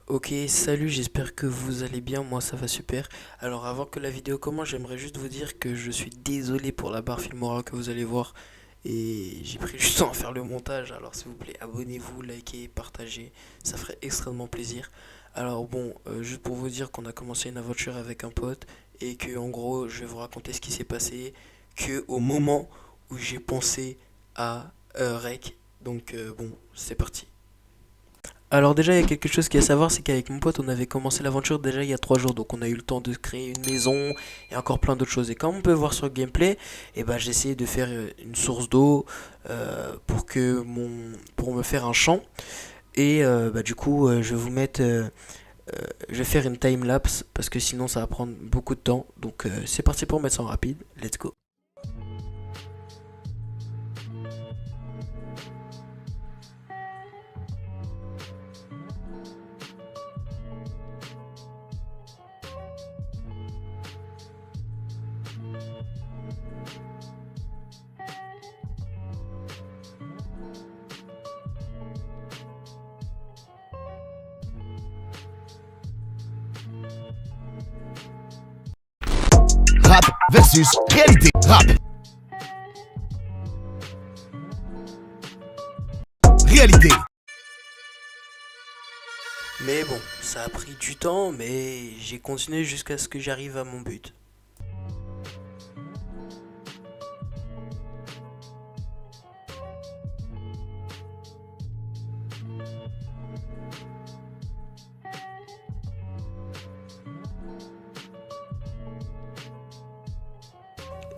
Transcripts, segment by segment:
Ok, salut, j'espère que vous allez bien, moi ça va super. Alors avant que la vidéo commence, j'aimerais juste vous dire que je suis désolé pour la barre Filmora que vous allez voir. Et j'ai pris du temps à faire le montage, alors s'il vous plaît, abonnez-vous, likez, partagez, ça ferait extrêmement plaisir. Alors bon, juste pour vous dire qu'on a commencé une aventure avec un pote et que en gros, je vais vous raconter ce qui s'est passé, que au moment où j'ai pensé à Rec. Donc bon, c'est parti. Alors déjà, il y a quelque chose qui est à savoir, c'est qu'avec mon pote, on avait commencé l'aventure déjà il y a 3 jours, donc on a eu le temps de créer une maison et encore plein d'autres choses. Et comme on peut voir sur le gameplay, j'ai essayé de faire une source d'eau pour me faire un champ. Et du coup, je vais faire une time lapse parce que sinon ça va prendre beaucoup de temps. Donc c'est parti pour mettre ça en rapide. Let's go. Rap versus réalité. Rap. Réalité. Mais bon, ça a pris du temps, mais j'ai continué jusqu'à ce que j'arrive à mon but.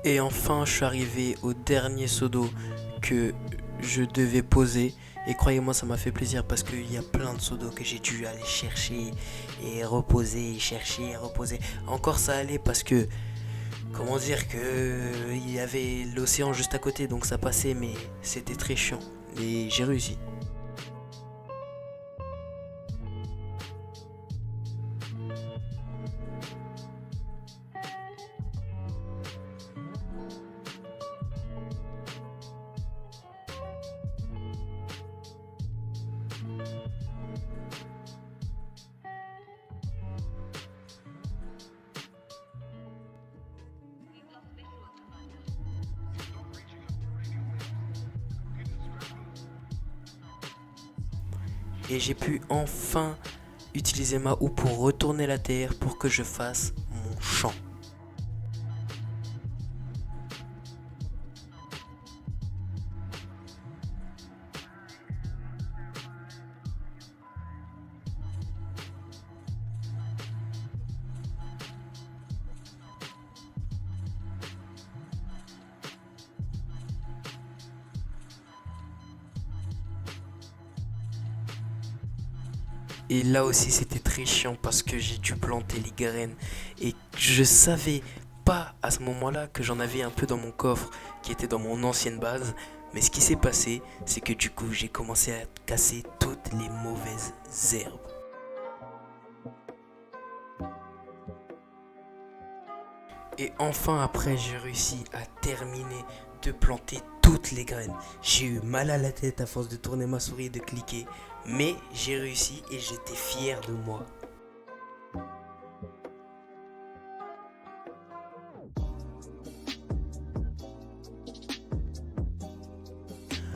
Et enfin, je suis arrivé au dernier seau d'eau que je devais poser. Et croyez-moi, ça m'a fait plaisir parce qu'il y a plein de seaux d'eau que j'ai dû aller chercher et reposer, et chercher et reposer. Encore ça allait parce que, comment dire, que il y avait l'océan juste à côté, donc ça passait, mais c'était très chiant. Et j'ai réussi. Et j'ai pu enfin utiliser ma houe pour retourner la terre pour que je fasse mon champ. Et là aussi c'était très chiant parce que j'ai dû planter les graines et je savais pas à ce moment-là que j'en avais un peu dans mon coffre qui était dans mon ancienne base. Mais ce qui s'est passé, c'est que du coup j'ai commencé à casser toutes les mauvaises herbes. Et enfin après j'ai réussi à terminer de planter toutes les graines. J'ai eu mal à la tête à force de tourner ma souris et de cliquer. Mais j'ai réussi et j'étais fier de moi.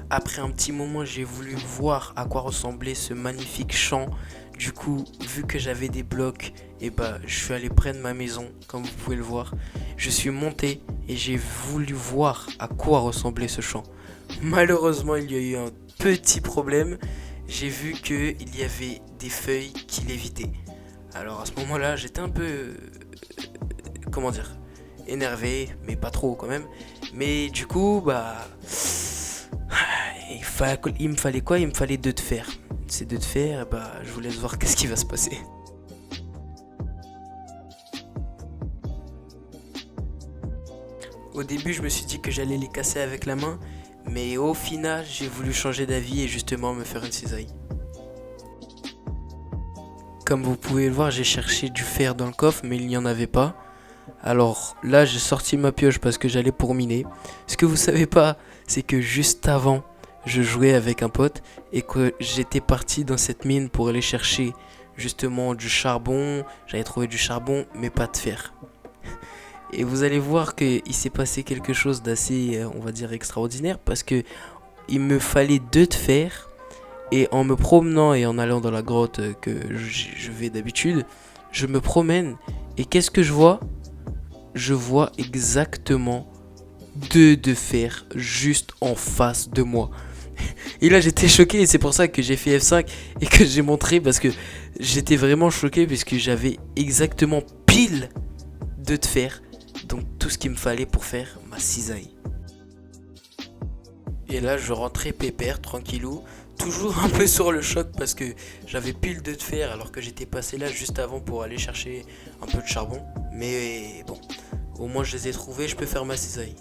Après un petit moment, j'ai voulu voir à quoi ressemblait ce magnifique champ. Du coup, vu que j'avais des blocs, je suis allé près de ma maison, comme vous pouvez le voir. Je suis monté et j'ai voulu voir à quoi ressemblait ce champ. Malheureusement, il y a eu un petit problème. J'ai vu qu'il y avait des feuilles qui lévitaient. Alors à ce moment-là, j'étais un peu, comment dire, énervé, mais pas trop quand même. Mais du coup, il me fallait quoi? Il me fallait deux de fer. Ces deux de fer, je vous laisse voir qu'est-ce qui va se passer. Au début, je me suis dit que j'allais les casser avec la main, mais au final, j'ai voulu changer d'avis et justement me faire une cisaille. Comme vous pouvez le voir, j'ai cherché du fer dans le coffre, mais il n'y en avait pas. Alors là, j'ai sorti ma pioche parce que j'allais pour miner. Ce que vous savez pas, c'est que juste avant, je jouais avec un pote et que j'étais parti dans cette mine pour aller chercher justement du charbon. J'avais trouvé du charbon, mais pas de fer. Et vous allez voir qu'il s'est passé quelque chose d'assez, on va dire, extraordinaire. Parce que il me fallait 2 de fer. Et en me promenant et en allant dans la grotte que je vais d'habitude, je me promène. Et qu'est-ce que je vois? Je vois exactement 2 de fer juste en face de moi. Et là j'étais choqué et c'est pour ça que j'ai fait F5 et que j'ai montré parce que j'étais vraiment choqué puisque j'avais exactement pile 2 de fer. Donc tout ce qu'il me fallait pour faire ma cisaille. Et là je rentrais pépère, tranquillou. Toujours un peu sur le choc parce que j'avais pile 2 de fer alors que j'étais passé là juste avant pour aller chercher un peu de charbon. Mais bon, au moins je les ai trouvés, je peux faire ma cisaille.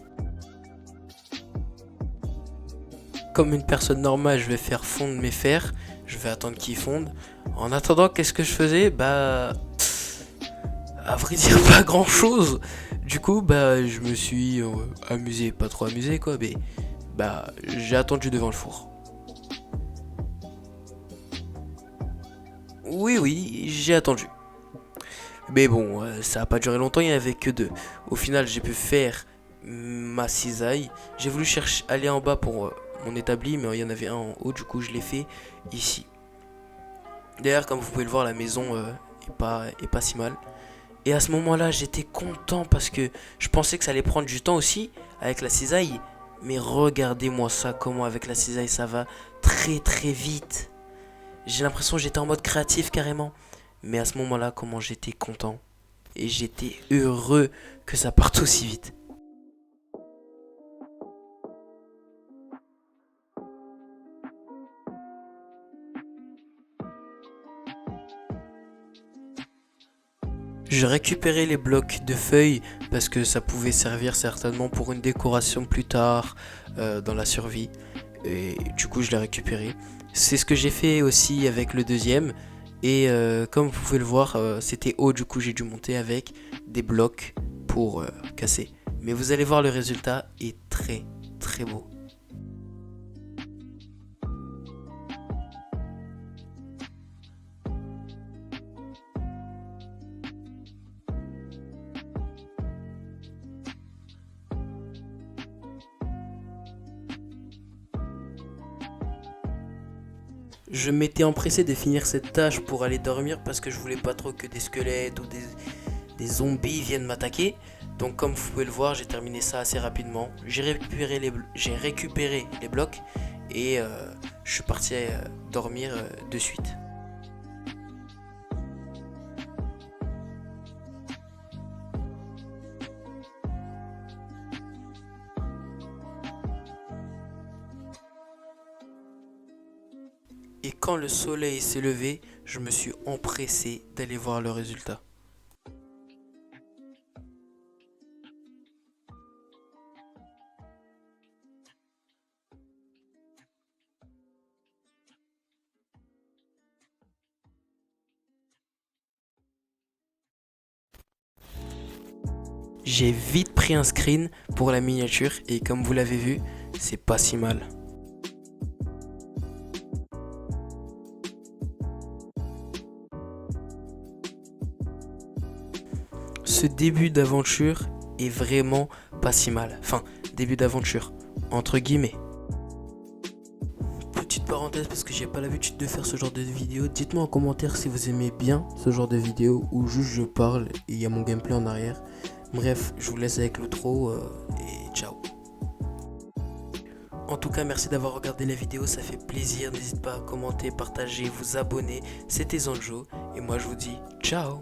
Comme une personne normale, je vais faire fondre mes fers. Je vais attendre qu'ils fondent. En attendant, qu'est-ce que je faisais? Bah, à vrai dire, pas grand chose. Du coup, bah, je me suis amusé, pas trop amusé quoi, mais bah, j'ai attendu devant le four. Oui, j'ai attendu. Mais bon, ça a pas duré longtemps, il n'y en avait que 2. Au final, j'ai pu faire ma cisaille. J'ai voulu chercher aller en bas pour mon établi, mais il y en avait un en haut, du coup je l'ai fait ici. D'ailleurs, comme vous pouvez le voir, la maison est pas si mal. Et à ce moment-là, j'étais content parce que je pensais que ça allait prendre du temps aussi avec la cisaille. Mais regardez-moi ça, comment avec la cisaille ça va très très vite. J'ai l'impression que j'étais en mode créatif carrément. Mais à ce moment-là, comment j'étais content. Et j'étais heureux que ça parte aussi vite. Je récupérais les blocs de feuilles parce que ça pouvait servir certainement pour une décoration plus tard dans la survie. Et du coup, je l'ai récupéré. C'est ce que j'ai fait aussi avec le deuxième. Et comme vous pouvez le voir, c'était haut, du coup j'ai dû monter avec des blocs pour casser. Mais vous allez voir, le résultat est très très beau. Je m'étais empressé de finir cette tâche pour aller dormir parce que je voulais pas trop que des squelettes ou des zombies viennent m'attaquer. Donc comme vous pouvez le voir, j'ai terminé ça assez rapidement. J'ai récupéré les blocs et je suis parti dormir de suite. Et quand le soleil s'est levé, je me suis empressé d'aller voir le résultat. J'ai vite pris un screen pour la miniature et comme vous l'avez vu, c'est pas si mal. Ce début d'aventure est vraiment pas si mal. Enfin, début d'aventure, entre guillemets. Petite parenthèse parce que j'ai pas l'habitude de faire ce genre de vidéo. Dites-moi en commentaire si vous aimez bien ce genre de vidéo où juste je parle et il y a mon gameplay en arrière. Bref, je vous laisse avec l'outro et ciao. En tout cas, merci d'avoir regardé la vidéo, ça fait plaisir. N'hésitez pas à commenter, partager, vous abonner. C'était Zanjo et moi je vous dis ciao.